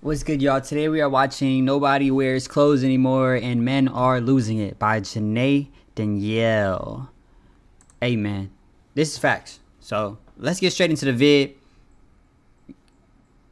What's good, y'all? Today we are watching Nobody Wears Clothes Anymore and Men Are Losing It by Janae Danielle. Hey, man. This is facts. So, let's get straight into the vid.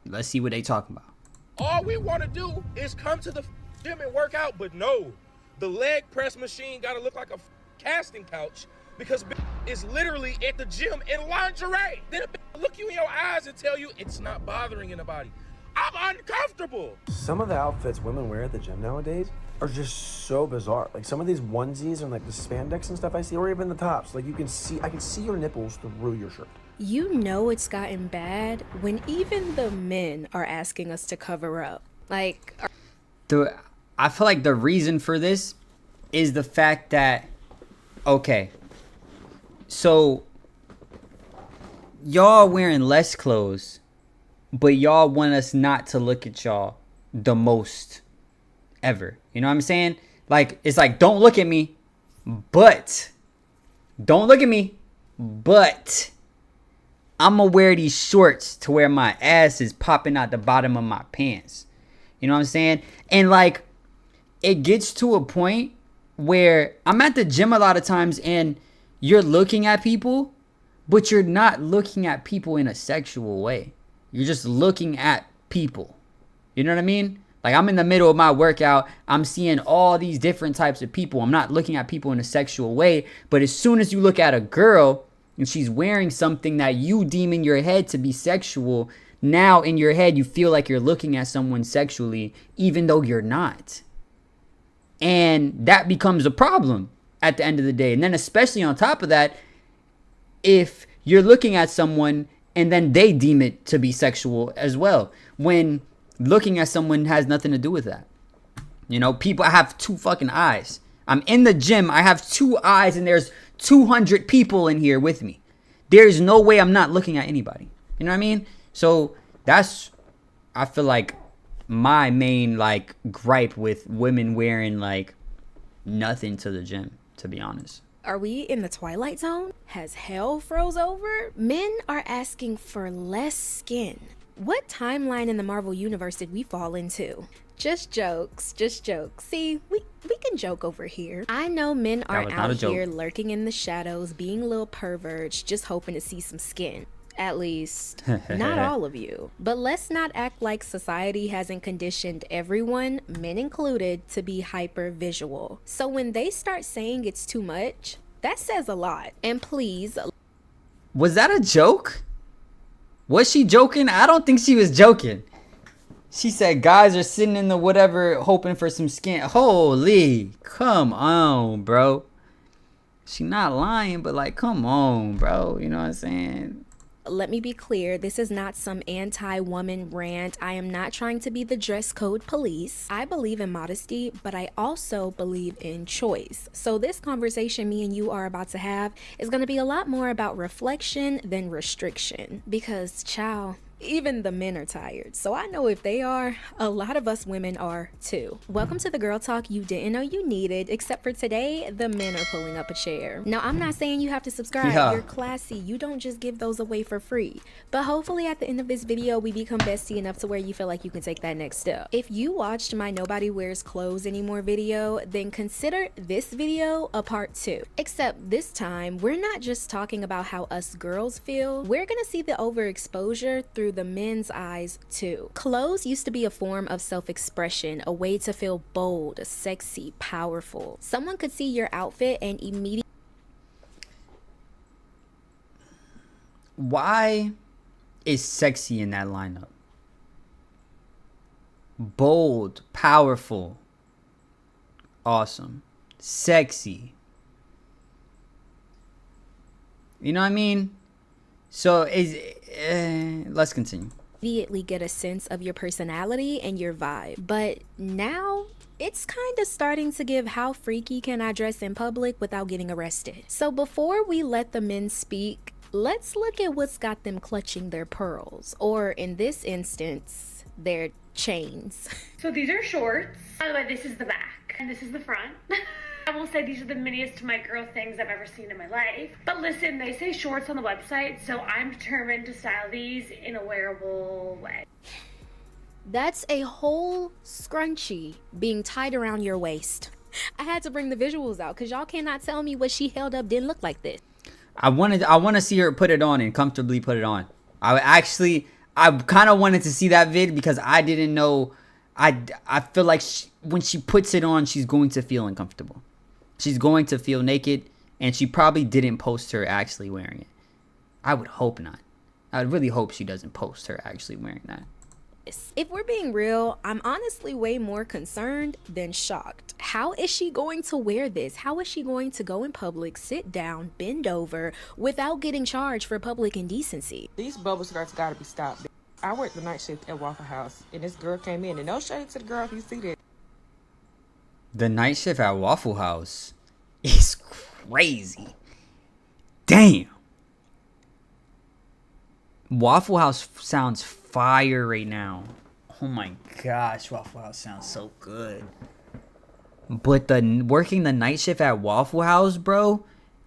Let's see what they talking about. All we want to do is come to the gym and work out, but no. The leg press machine got to look like a casting couch because it's literally at the gym in lingerie. Then it look you in your eyes and tell you it's not bothering anybody. I'm uncomfortable. Some of the outfits women wear at the gym nowadays are just so bizarre. Like some of these onesies and like the spandex and stuff I see, or even the tops. Like I can see your nipples through your shirt. You know it's gotten bad when even the men are asking us to cover up. I feel like the reason for this is the fact that, okay, so y'all wearing less clothes, but y'all want us not to look at y'all the most ever. You know what I'm saying? Like, it's like, don't look at me, but I'm gonna wear these shorts to where my ass is popping out the bottom of my pants. You know what I'm saying? And like, it gets to a point where I'm at the gym a lot of times and you're looking at people, but you're not looking at people in a sexual way. You're just looking at people. You know what I mean? Like, I'm in the middle of my workout. I'm seeing all these different types of people. I'm not looking at people in a sexual way. But as soon as you look at a girl and she's wearing something that you deem in your head to be sexual, now in your head you feel like you're looking at someone sexually, even though you're not. And that becomes a problem at the end of the day. And then especially on top of that, if you're looking at someone and then they deem it to be sexual as well, when looking at someone has nothing to do with that. You know, people have two fucking eyes. I'm in the gym, I have two eyes, and there's 200 people in here with me. There's no way I'm not looking at anybody. You know what I mean? So that's, I feel like, my main like gripe with women wearing like nothing to the gym, to be honest. Are we in the Twilight Zone? Has hell froze over? Men are asking for less skin. What timeline in the Marvel Universe did we fall into? Just jokes, just jokes. See, we can joke over here. I know men are out here lurking in the shadows, being little perverts, just hoping to see some skin. At least, not all of you. But let's not act like society hasn't conditioned everyone, men included, to be hyper visual. So when they start saying it's too much, that says a lot. And please... Was that a joke? Was she joking? I don't think she was joking. She said guys are sitting in the whatever hoping for some skin. Holy, come on, bro. She not lying, but like, come on, bro. You know what I'm saying? Let me be clear, this is not some anti-woman rant. I am not trying to be the dress code police. I believe in modesty, but I also believe in choice. So this conversation me and you are about to have is going to be a lot more about reflection than restriction. Because, child, even the men are tired. So I know if they are, a lot of us women are too. Welcome to the girl talk you didn't know you needed, except for today, the men are pulling up a chair. Now, I'm not saying you have to subscribe. Yeah. You're classy. You don't just give those away for free. But hopefully at the end of this video, we become bestie enough to where you feel like you can take that next step. If you watched my Nobody Wears Clothes Anymore video, then consider this video a part 2. Except this time, we're not just talking about how us girls feel. We're gonna see the overexposure through the men's eyes too. Clothes used to be a form of self-expression, a way to feel bold, sexy, powerful. Someone could see your outfit and immediately... Why is sexy in that lineup? Bold, powerful, awesome, sexy. You know what I mean? So let's continue. Immediately get a sense of your personality and your vibe. But now it's kind of starting to give how freaky can I dress in public without getting arrested. So before we let the men speak, let's look at what's got them clutching their pearls, or in this instance, their chains. So these are shorts. By the way, this is the back and this is the front. I will say these are the miniest my girl things I've ever seen in my life. But listen, they say shorts on the website, so I'm determined to style these in a wearable way. That's a whole scrunchie being tied around your waist. I had to bring the visuals out because y'all cannot tell me what she held up didn't look like this. I want to see her put it on and comfortably put it on. I kind of wanted to see that vid because I didn't know. I feel like when she puts it on, she's going to feel uncomfortable. She's going to feel naked, and she probably didn't post her actually wearing it. I would hope not. I would really hope she doesn't post her actually wearing that. If we're being real, I'm honestly way more concerned than shocked. How is she going to wear this? How is she going to go in public, sit down, bend over, without getting charged for public indecency? These bubble skirts gotta be stopped. I worked the night shift at Waffle House, and this girl came in, and no shade to the girl if you see this. The night shift at Waffle House is crazy. Damn. Waffle House sounds fire right now. Oh my gosh, Waffle House sounds so good. But working the night shift at Waffle House, bro,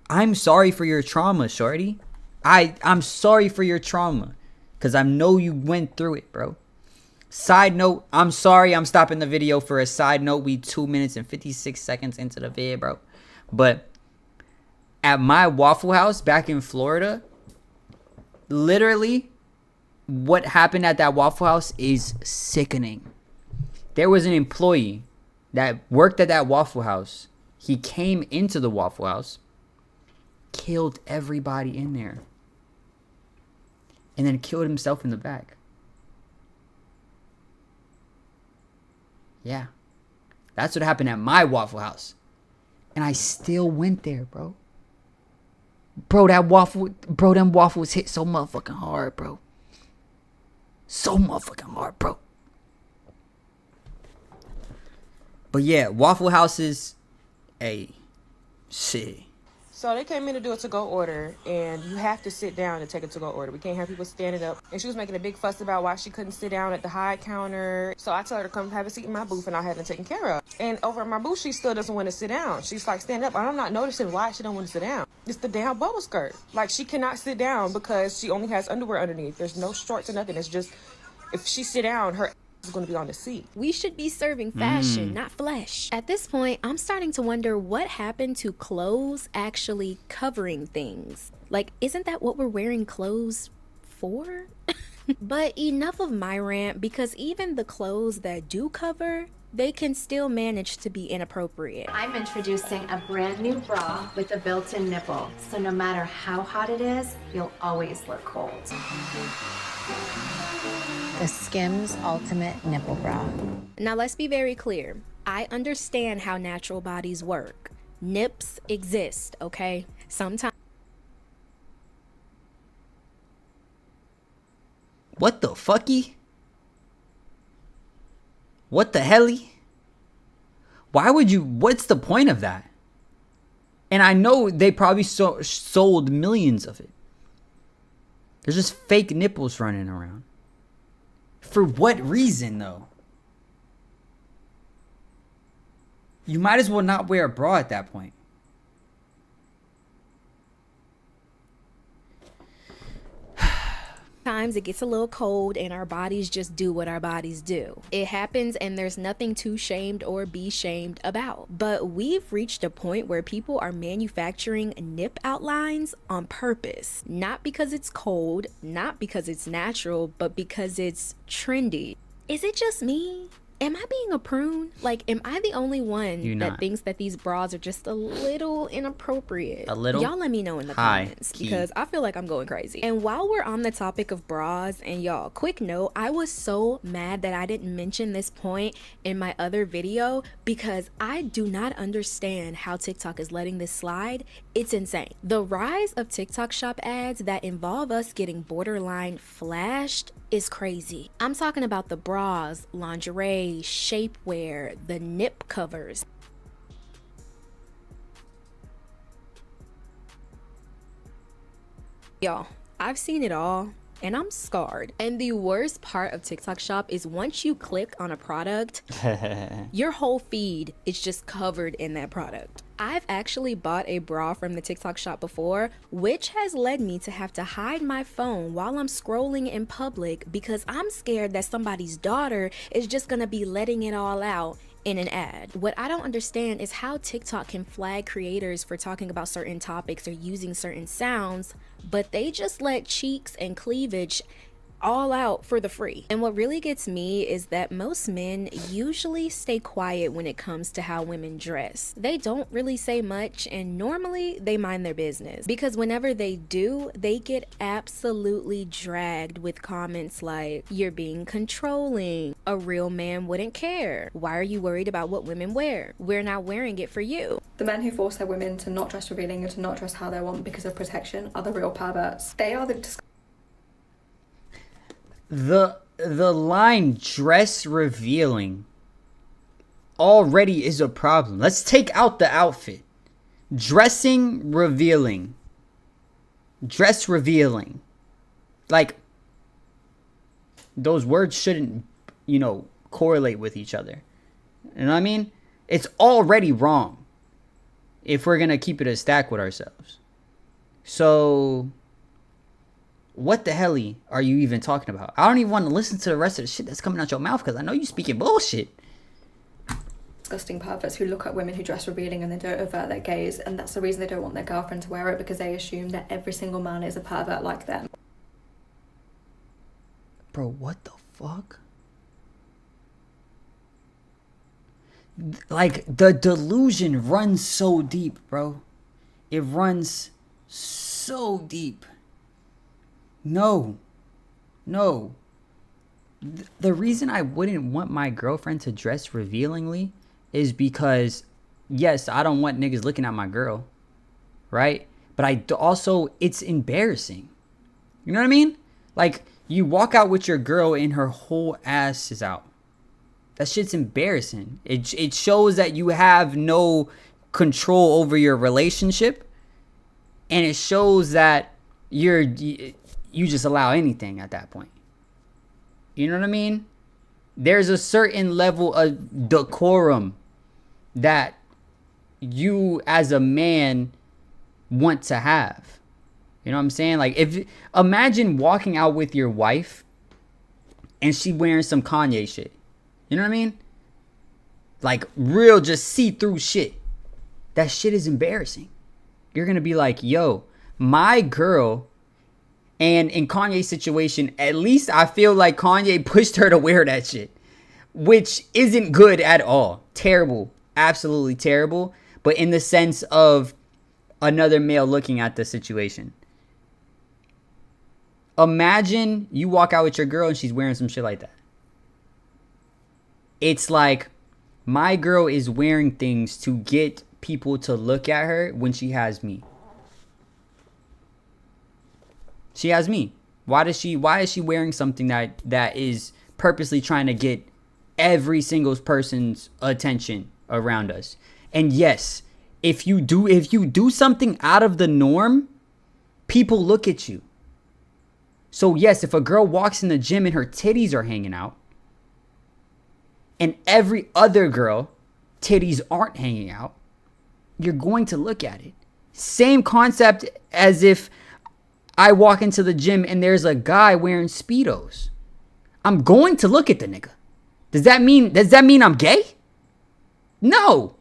I'm sorry for your trauma, shorty. I'm sorry for your trauma. Because I know you went through it, bro. Side note, I'm sorry I'm stopping the video for a side note. We 2 minutes and 56 seconds into the vid, bro. But at my Waffle House back in Florida, literally, what happened at that Waffle House is sickening. There was an employee that worked at that Waffle House. He came into the Waffle House, killed everybody in there, and then killed himself in the back. Yeah. That's what happened at my Waffle House. And I still went there, bro. Bro, them waffles hit so motherfucking hard, bro. So motherfucking hard, bro. But yeah, Waffle Houses, hey, shit. So they came in to do a to-go order, and you have to sit down to take a to-go order. We can't have people standing up. And she was making a big fuss about why she couldn't sit down at the high counter. So I told her to come have a seat in my booth, and I had her taken care of. And over at my booth, she still doesn't want to sit down. She's like, stand up. I'm not noticing why she don't want to sit down. It's the damn bubble skirt. Like, she cannot sit down because she only has underwear underneath. There's no shorts or nothing. It's just, if she sit down, her is going to be on the seat. We should be serving fashion, not flesh. At this point, I'm starting to wonder what happened to clothes actually covering things. Like, isn't that what we're wearing clothes for? But enough of my rant, because even the clothes that do cover, they can still manage to be inappropriate. I'm introducing a brand new bra with a built-in nipple, so no matter how hot it is, you'll always look cold. The Skims Ultimate Nipple Bra. Now let's be very clear. I understand how natural bodies work. Nips exist, okay? Sometimes. What the fucky? What the helly? Why would you? What's the point of that? And I know they probably sold millions of it. There's just fake nipples running around. For what reason, though? You might as well not wear a bra at that point. Sometimes it gets a little cold and our bodies just do what our bodies do. It happens and there's nothing to shamed or be shamed about. But we've reached a point where people are manufacturing nip outlines on purpose. Not because it's cold, not because it's natural, but because it's trendy. Is it just me? Am I being a prune? Like, am I the only one that thinks that these bras are just a little inappropriate? A little? Y'all let me know in the comments because I feel like I'm going crazy. And while we're on the topic of bras, and y'all, quick note, I was so mad that I didn't mention this point in my other video because I do not understand how TikTok is letting this slide. It's insane. The rise of TikTok shop ads that involve us getting borderline flashed is crazy. I'm talking about the bras, lingerie, shapewear, the nip covers. Y'all, I've seen it all and I'm scarred. And the worst part of TikTok shop is once you click on a product, your whole feed is just covered in that product. I've actually bought a bra from the TikTok shop before, which has led me to have to hide my phone while I'm scrolling in public because I'm scared that somebody's daughter is just gonna be letting it all out in an ad. What I don't understand is how TikTok can flag creators for talking about certain topics or using certain sounds, but they just let cheeks and cleavage all out for the free. And what really gets me is that most men usually stay quiet when it comes to how women dress. They don't really say much, and normally they mind their business, because whenever they do, they get absolutely dragged with comments like, "You're being controlling. A real man wouldn't care. Why are you worried about what women wear? We're not wearing it for you." The men who force their women to not dress revealing and to not dress how they want because of protection are the real perverts. They are the The line dress revealing already is a problem. Let's take out the outfit. Dressing revealing. Dress revealing. Like, those words shouldn't, correlate with each other. You know what I mean? It's already wrong if we're going to keep it a stack with ourselves. So what the hell are you even talking about? I don't even want to listen to the rest of the shit that's coming out your mouth because I know you speaking bullshit. disgusting perverts who look at women who dress revealing and they don't avert their gaze, and that's the reason they don't want their girlfriend to wear it, because they assume that every single man is a pervert like them. Bro, what the fuck? Like, the delusion runs so deep, bro. It runs so deep. No. The reason I wouldn't want my girlfriend to dress revealingly is because, yes, I don't want niggas looking at my girl, right? But also, it's embarrassing. You know what I mean? Like, you walk out with your girl and her whole ass is out. That shit's embarrassing. It shows that you have no control over your relationship, and it shows that you just allow anything at that point. You know what I mean? There's a certain level of decorum that you as a man want to have. You know what I'm saying? Like, imagine walking out with your wife and she wearing some Kanye shit. You know what I mean? Like, real just see-through shit. That shit is embarrassing. You're going to be like, yo, my girl. And in Kanye's situation, at least I feel like Kanye pushed her to wear that shit, which isn't good at all. Terrible. Absolutely terrible. But in the sense of another male looking at the situation. Imagine you walk out with your girl and she's wearing some shit like that. It's like, my girl is wearing things to get people to look at her when she has me. She has me. Why is she wearing something that is purposely trying to get every single person's attention around us? And yes, if you do something out of the norm, people look at you. So yes, if a girl walks in the gym and her titties are hanging out, and every other girl titties aren't hanging out, you're going to look at it. Same concept as if I walk into the gym and there's a guy wearing Speedos. I'm going to look at the nigga. Does that mean I'm gay? No.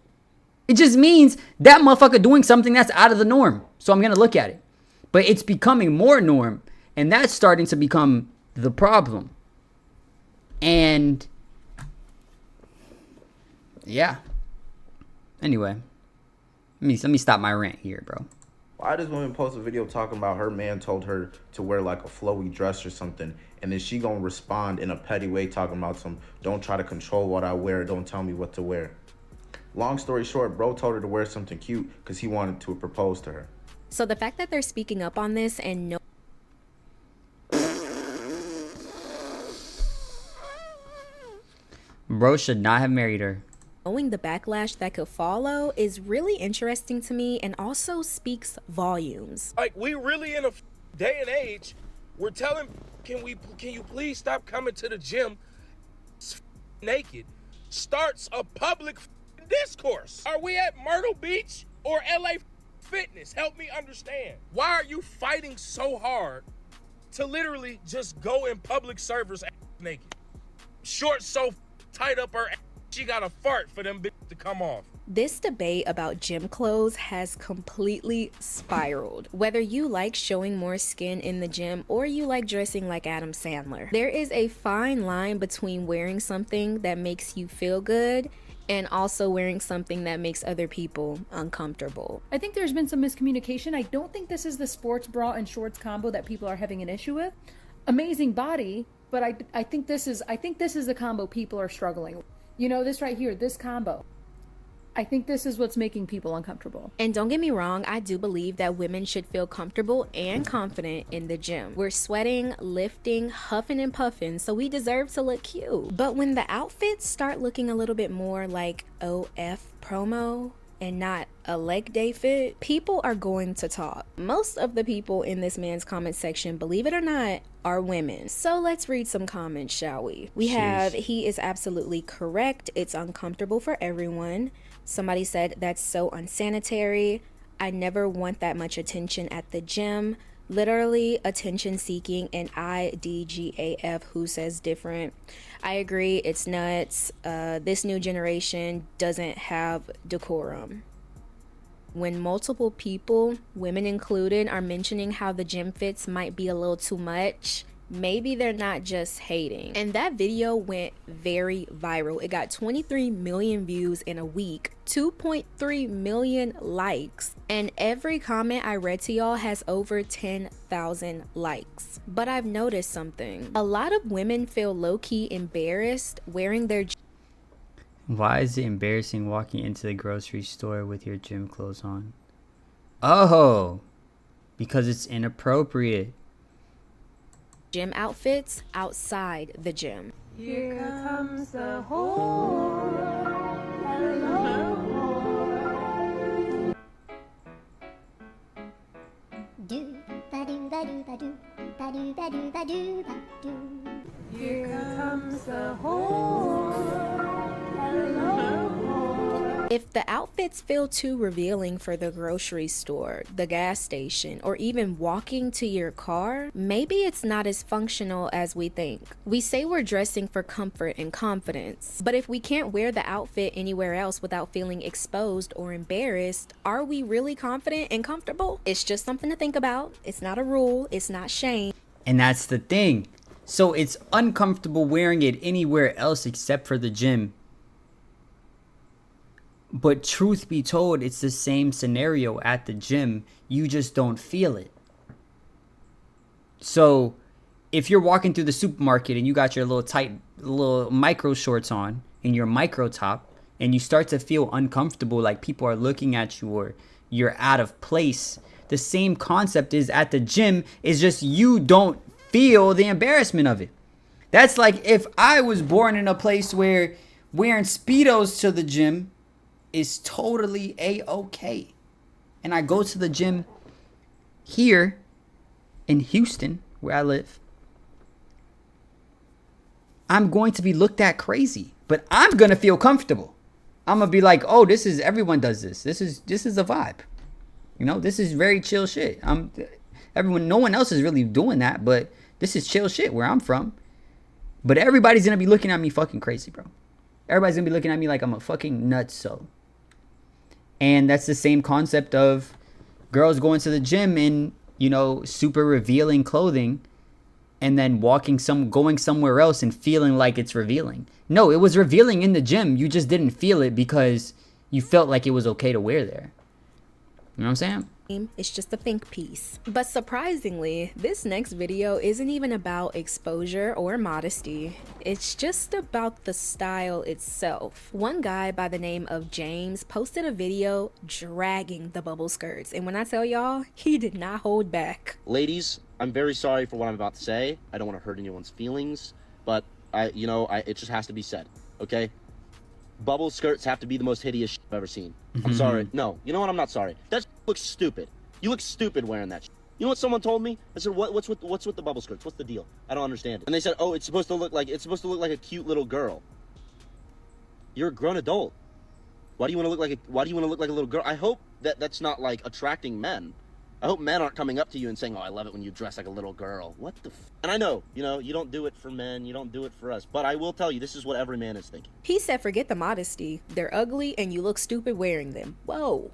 It just means that motherfucker doing something that's out of the norm. So I'm going to look at it. But it's becoming more norm, and that's starting to become the problem. And yeah. Anyway, let me stop my rant here, bro. Why does woman post a video talking about her man told her to wear like a flowy dress or something, and then she gonna respond in a petty way talking about some, don't try to control what I wear, don't tell me what to wear. Long story short, bro told her to wear something cute because he wanted to propose to her. So the fact that they're speaking up on this and no Bro should not have married her. knowing the backlash that could follow is really interesting to me, and also speaks volumes. Like, we really in a day and age, we're telling, can you please stop coming to the gym naked? Starts a public discourse. Are we at Myrtle Beach or LA Fitness? Help me understand. Why are you fighting so hard to literally just go in public service naked? Shorts so tight up her ass, she got to fart for them bitches to come off. This debate about gym clothes has completely spiraled. Whether you like showing more skin in the gym or you like dressing like Adam Sandler, there is a fine line between wearing something that makes you feel good and also wearing something that makes other people uncomfortable. I think there's been some miscommunication. I don't think this is the sports bra and shorts combo that people are having an issue with. Amazing body, but I think this is the combo people are struggling with. You know, this right here, this combo. I think this is what's making people uncomfortable. And don't get me wrong, I do believe that women should feel comfortable and confident in the gym. We're sweating, lifting, huffing and puffing, so we deserve to look cute. But when the outfits start looking a little bit more like OF promo and not a leg day fit, people are going to talk. Most of the people in this man's comment section, believe it or not, are women. So let's read some comments, shall we? We have, he is absolutely correct. It's uncomfortable for everyone. Somebody said, that's so unsanitary. I never want that much attention at the gym. Literally attention seeking, and IDGAF, who says different. I agree, it's nuts. This new generation doesn't have decorum. When multiple people, women included, are mentioning how the gym fits might be a little too much, maybe they're not just hating. And that video went very viral. It got 23 million views in a week, 2.3 million likes, and every comment I read to y'all has over 10,000 likes. But I've noticed something. A lot of women feel low-key embarrassed wearing their... Why is it embarrassing walking into the grocery store with your gym clothes on? Oh, because it's inappropriate. Gym outfits outside the gym. Here comes the whore. Hello. Do ba do ba do ba do ba do ba do ba do ba do. Here comes the whore. Hello. If the outfits feel too revealing for the grocery store, the gas station, or even walking to your car, maybe it's not as functional as we think. We say we're dressing for comfort and confidence, but if we can't wear the outfit anywhere else without feeling exposed or embarrassed, are we really confident and comfortable? It's just something to think about. It's not a rule. It's not shame. And that's the thing. So it's uncomfortable wearing it anywhere else except for the gym. But truth be told, it's the same scenario at the gym. You just don't feel it. So if you're walking through the supermarket and you got your little tight little micro shorts on and your micro top, and you start to feel uncomfortable, like people are looking at you or you're out of place, the same concept is at the gym. Is just you don't feel the embarrassment of it. That's like if I was born in a place where wearing Speedos to the gym is totally a-okay, and I go to the gym here in Houston where I live, I'm going to be looked at crazy, but I'm gonna feel comfortable. I'm gonna be like, oh, this is, everyone does this. This is a vibe. You know, this is very chill shit. No one else is really doing that, but this is chill shit where I'm from. But everybody's gonna be looking at me fucking crazy, bro. Everybody's gonna be looking at me like I'm a fucking nutso. And that's the same concept of girls going to the gym in, you know, super revealing clothing, and then going somewhere else and feeling like it's revealing. No, it was revealing in the gym. You just didn't feel it because you felt like it was okay to wear there. You know what I'm saying? It's just a think piece. But surprisingly, this next video isn't even about exposure or modesty. It's just about the style itself. One guy by the name of James posted a video dragging the bubble skirts. And when I tell y'all, he did not hold back. Ladies, I'm very sorry for what I'm about to say. I don't want to hurt anyone's feelings, but it just has to be said, okay? Bubble skirts have to be the most hideous shit I've ever seen. I'm sorry. No, you know what? I'm not sorry. That looks stupid. You look stupid wearing that shit. You know what someone told me? I said, what's with the bubble skirts? What's the deal? I don't understand it. And they said, oh, it's supposed to look like a cute little girl. You're a grown adult. Why do you want to look like a little girl? I hope that that's not like attracting men. I hope men aren't coming up to you and saying, "Oh, I love it when you dress like a little girl." What the And I know, you don't do it for men, you don't do it for us. But I will tell you, this is what every man is thinking. He said, forget the modesty. They're ugly and you look stupid wearing them. Whoa.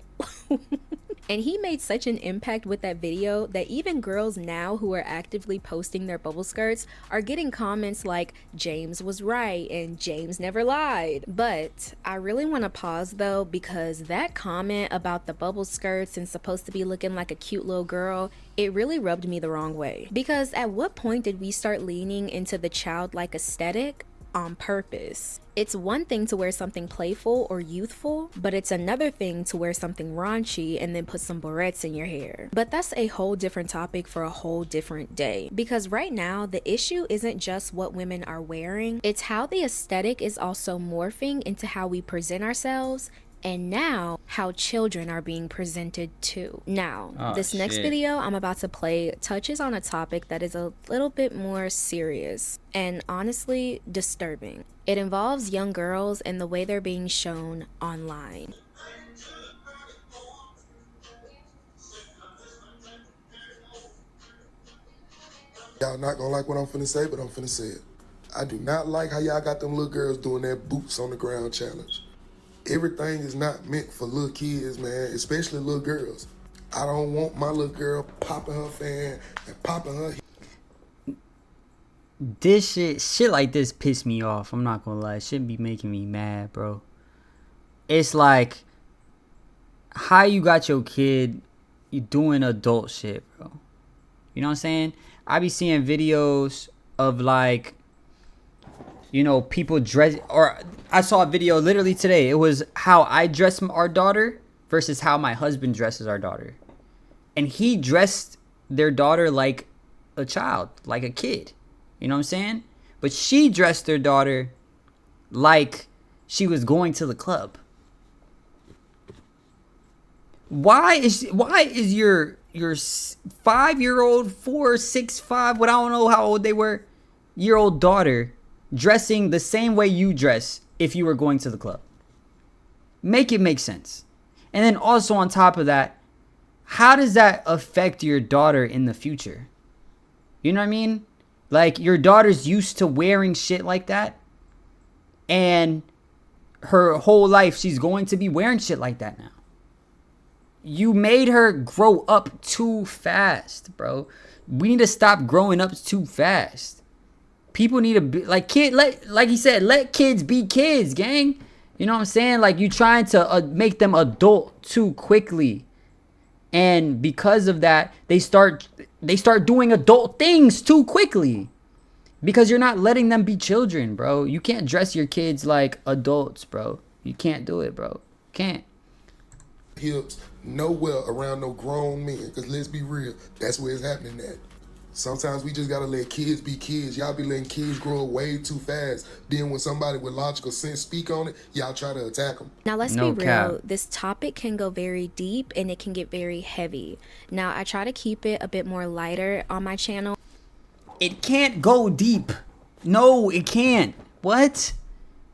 And he made such an impact with that video that even girls now who are actively posting their bubble skirts are getting comments like, James was right and James never lied. But I really want to pause though, because that comment about the bubble skirts and supposed to be looking like a cute little girl, it really rubbed me the wrong way. Because at what point did we start leaning into the childlike aesthetic on purpose? It's one thing to wear something playful or youthful, but it's another thing to wear something raunchy and then put some barrettes in your hair. But that's a whole different topic for a whole different day. Because right now, the issue isn't just what women are wearing, it's how the aesthetic is also morphing into how we present ourselves, and now how children are being presented too. Now, this next video I'm about to play touches on a topic that is a little bit more serious and honestly disturbing. It involves young girls and the way they're being shown online. Y'all not gonna like what I'm finna say, but I'm finna say it. I do not like how y'all got them little girls doing that boots on the ground challenge. Everything is not meant for little kids, man, especially little girls. I don't want my little girl popping her fan and popping her. This shit like this piss me off. I'm not gonna lie. It shouldn't be making me mad, bro. It's like, how you got your kid, you doing adult shit, bro. You know what I'm saying? I be seeing videos of like, people dress, or I saw a video literally today. It was how I dress our daughter versus how my husband dresses our daughter. And he dressed their daughter like a child, like a kid. You know what I'm saying? But she dressed their daughter like she was going to the club. Why is your 5-year-old, 4, 6, 5, what I don't know how old they were, year old daughter dressing the same way you dress if you were going to the club? Make it make sense. And then also on top of that, how does that affect your daughter in the future? You know what I mean? Like, your daughter's used to wearing shit like that, and her whole life she's going to be wearing shit like that now. You made her grow up too fast, bro. We need to stop growing up too fast. People need to be like like he said, let kids be kids, gang. You know what I'm saying? Like, you trying to make them adult too quickly, and because of that, they start doing adult things too quickly because you're not letting them be children, bro. You can't dress your kids like adults, bro. You can't do it, bro. Can't. Hips nowhere around no grown men, because let's be real, that's where it's happening at. Sometimes we just gotta let kids be kids. Y'all be letting kids grow way too fast. Then when somebody with logical sense speak on it, y'all try to attack them. Now let's be real. This topic can go very deep and it can get very heavy. Now I try to keep it a bit more lighter on my channel. It can't go deep. No, it can't. What?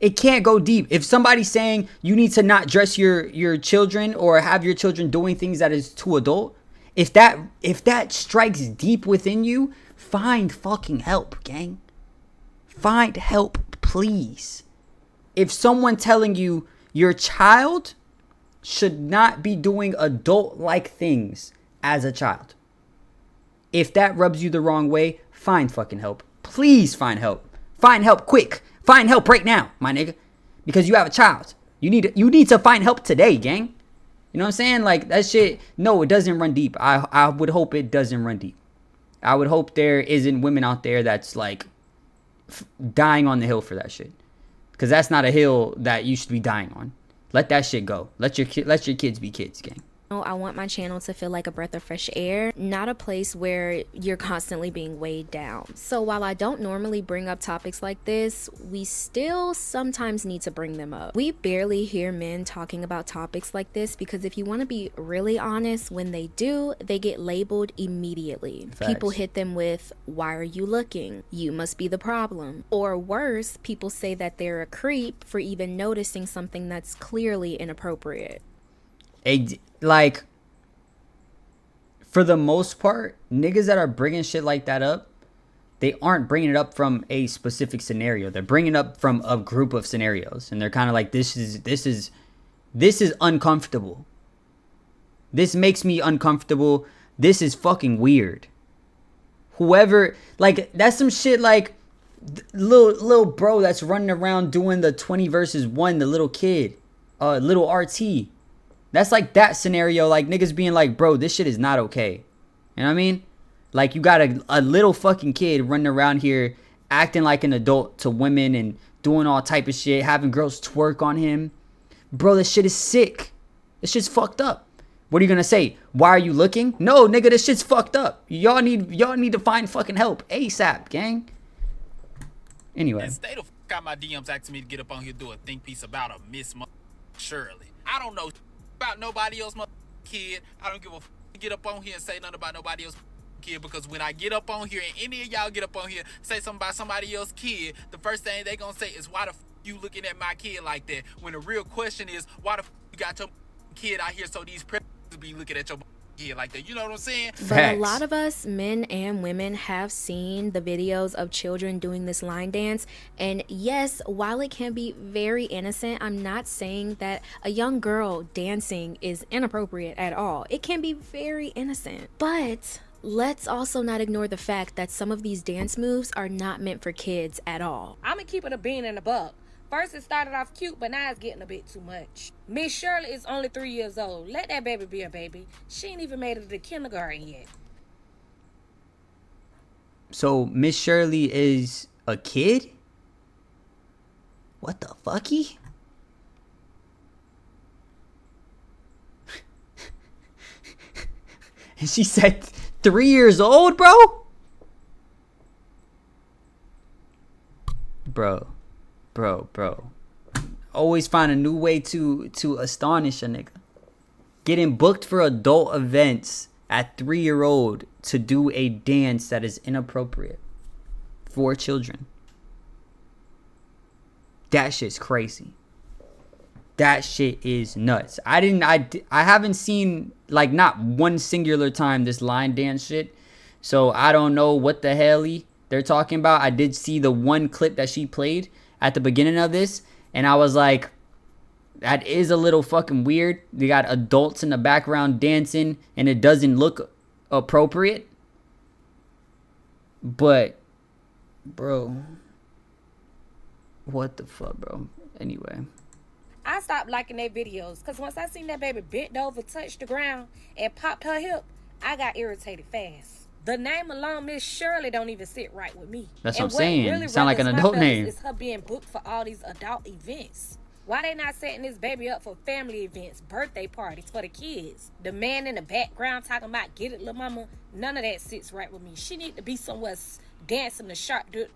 It can't go deep. If somebody's saying you need to not dress your children or have your children doing things that is too adult, if that strikes deep within you, find fucking help, gang. Find help, please. If someone telling you your child should not be doing adult-like things as a child, if that rubs you the wrong way, find fucking help. Please find help. Find help quick. Find help right now, my nigga. Because you have a child. You need to find help today, gang. You know what I'm saying? Like, that shit, no, it doesn't run deep. I would hope it doesn't run deep. I would hope there isn't women out there that's like dying on the hill for that shit. Because that's not a hill that you should be dying on. Let that shit go. Let your kids be kids, gang. I want my channel to feel like a breath of fresh air, not a place where you're constantly being weighed down. So while I don't normally bring up topics like this, we still sometimes need to bring them up. We barely hear men talking about topics like this because if you want to be really honest, when they do, they get labeled immediately. Facts. People hit them with, "Why are you looking? You must be the problem." Or worse, people say that they're a creep for even noticing something that's clearly inappropriate. Like, for the most part, niggas that are bringing shit like that up, they aren't bringing it up from a specific scenario. They're bringing it up from a group of scenarios, and they're kind of like, this is uncomfortable. This makes me uncomfortable. This is fucking weird. Whoever, like, that's some shit like little bro that's running around doing the 20 versus 1, the little kid, little RT. That's like that scenario, like niggas being like, bro, this shit is not okay. You know what I mean? Like, you got a little fucking kid running around here acting like an adult to women and doing all type of shit, having girls twerk on him. Bro, this shit is sick. This shit's fucked up. What are you gonna say? Why are you looking? No, nigga, this shit's fucked up. Y'all need to find fucking help ASAP, gang. Anyway. And stay the fuck out my DMs asking me to get up on here do a think piece about a Miss Shirley. I don't know about nobody else kid. I don't give a fuck to get up on here and say nothing about nobody else kid, because when I get up on here and any of y'all get up on here say something about somebody else's kid, the first thing they gonna say is, why the fuck you looking at my kid like that? When the real question is, why the fuck you got your kid out here so these predators be looking at your kid like that? You know what I'm saying? But a lot of us, men and women, have seen the videos of children doing this line dance. And yes, while it can be very innocent, I'm not saying that a young girl dancing is inappropriate at all. It can be very innocent. But let's also not ignore the fact that some of these dance moves are not meant for kids at all. I'ma keep it a bean and a buck. First it started off cute, but now it's getting a bit too much. Miss Shirley is only 3 years old. Let that baby be a baby. She ain't even made it to kindergarten yet. So Miss Shirley is a kid? What the fucky? And she said 3 years old, bro? Bro. Always find a new way to astonish a nigga. Getting booked for adult events at 3-year-old to do a dance that is inappropriate for children. That shit's crazy. That shit is nuts. I haven't seen, like, not one singular time this line dance shit. So I don't know what the hell they're talking about. I did see the one clip that she played at the beginning of this, and I was like, that is a little fucking weird. They got adults in the background dancing, and it doesn't look appropriate. But, bro, what the fuck, bro? Anyway. I stopped liking their videos because once I seen that baby bent over, touched the ground, and popped her hip, I got irritated fast. The name alone, Miss Shirley, don't even sit right with me. That's what I'm saying. Really sound like an adult name. Is her being booked for all these adult events. Why they not setting this baby up for family events, birthday parties for the kids? The man in the background talking about get it, little mama. None of that sits right with me. She need to be somewhere dancing the sharp do.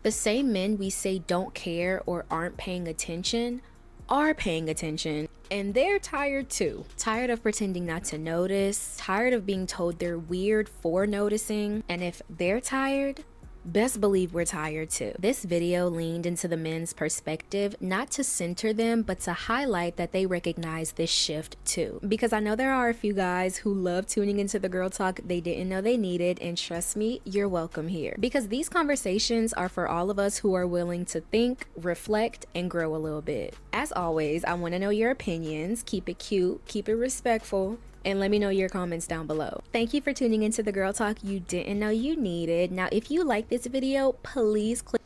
The same men we say don't care or aren't paying attention are paying attention, and they're tired too. Tired of pretending not to notice, tired of being told they're weird for noticing, and if they're tired, best believe we're tired too. This video leaned into the men's perspective, not to center them, but to highlight that they recognize this shift too. Because I know there are a few guys who love tuning into the girl talk they didn't know they needed, and trust me, you're welcome here. Because these conversations are for all of us who are willing to think, reflect, and grow a little bit. As always, I want to know your opinions. Keep it cute, keep it respectful, and let me know your comments down below. Thank you for tuning into the girl talk you didn't know you needed. Now, if you like this video, please click.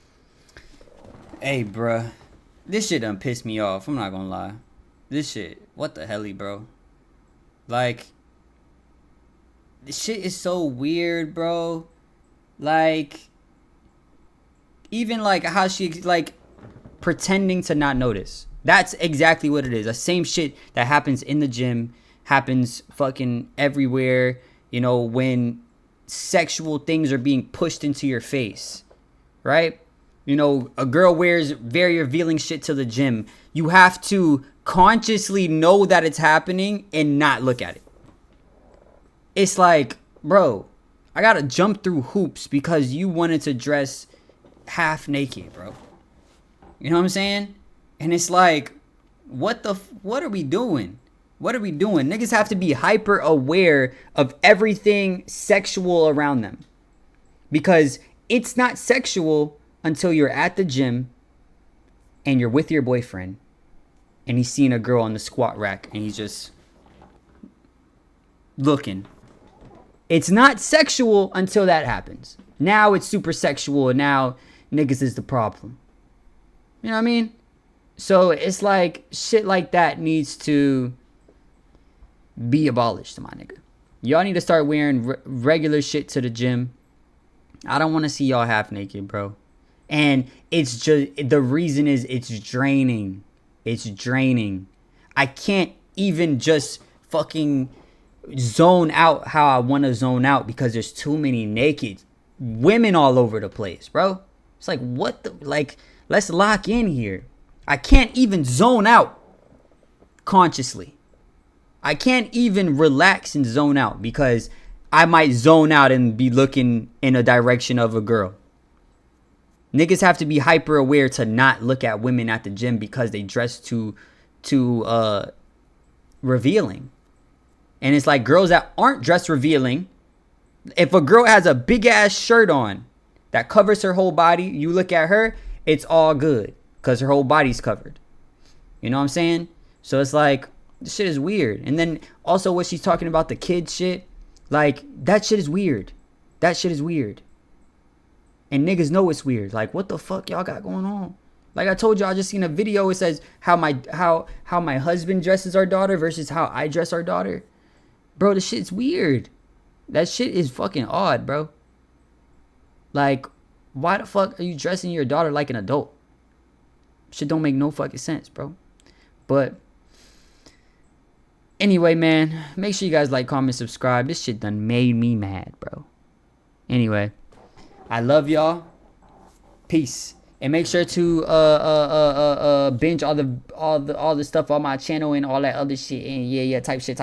Hey, bruh. This shit done pissed me off. I'm not gonna lie. This shit, what the helly, bro? Like, this shit is so weird, bro. Like, even like how she, like, pretending to not notice. That's exactly what it is. The same shit that happens in the gym. happens fucking everywhere, you know, when sexual things are being pushed into your face, right? You know, a girl wears very revealing shit to the gym. You have to consciously know that it's happening and not look at it. It's like, bro, I gotta jump through hoops because you wanted to dress half naked, bro. You know what I'm saying? And it's like, what are we doing? What are we doing? Niggas have to be hyper aware of everything sexual around them. Because it's not sexual until you're at the gym and you're with your boyfriend and he's seeing a girl on the squat rack and he's just looking. It's not sexual until that happens. Now it's super sexual and now niggas is the problem. You know what I mean? So it's like shit like that needs to be abolished, my nigga. Y'all need to start wearing regular shit to the gym. I don't want to see y'all half naked, bro. And it's just, the reason is it's draining. It's draining. I can't even just fucking zone out how I want to zone out because there's too many naked women all over the place, bro. It's like, what the, like, let's lock in here. I can't even zone out consciously. I can't even relax and zone out because I might zone out and be looking in a direction of a girl. Niggas have to be hyper aware to not look at women at the gym because they dress too revealing. And it's like girls that aren't dressed revealing. If a girl has a big ass shirt on that covers her whole body, you look at her, it's all good because her whole body's covered. You know what I'm saying? So it's like, this shit is weird. And then also what she's talking about, the kid shit, like that shit is weird. That shit is weird. And niggas know it's weird. Like, what the fuck y'all got going on? Like I told you, I just seen a video. It says how my husband dresses our daughter versus how I dress our daughter. Bro, the shit's weird. That shit is fucking odd, bro. Like, why the fuck are you dressing your daughter like an adult? Shit don't make no fucking sense, bro. But anyway, man, make sure you guys like, comment, subscribe. This shit done made me mad, bro. Anyway, I love y'all. Peace. And make sure to binge all the stuff on my channel and all that other shit and yeah, type shit.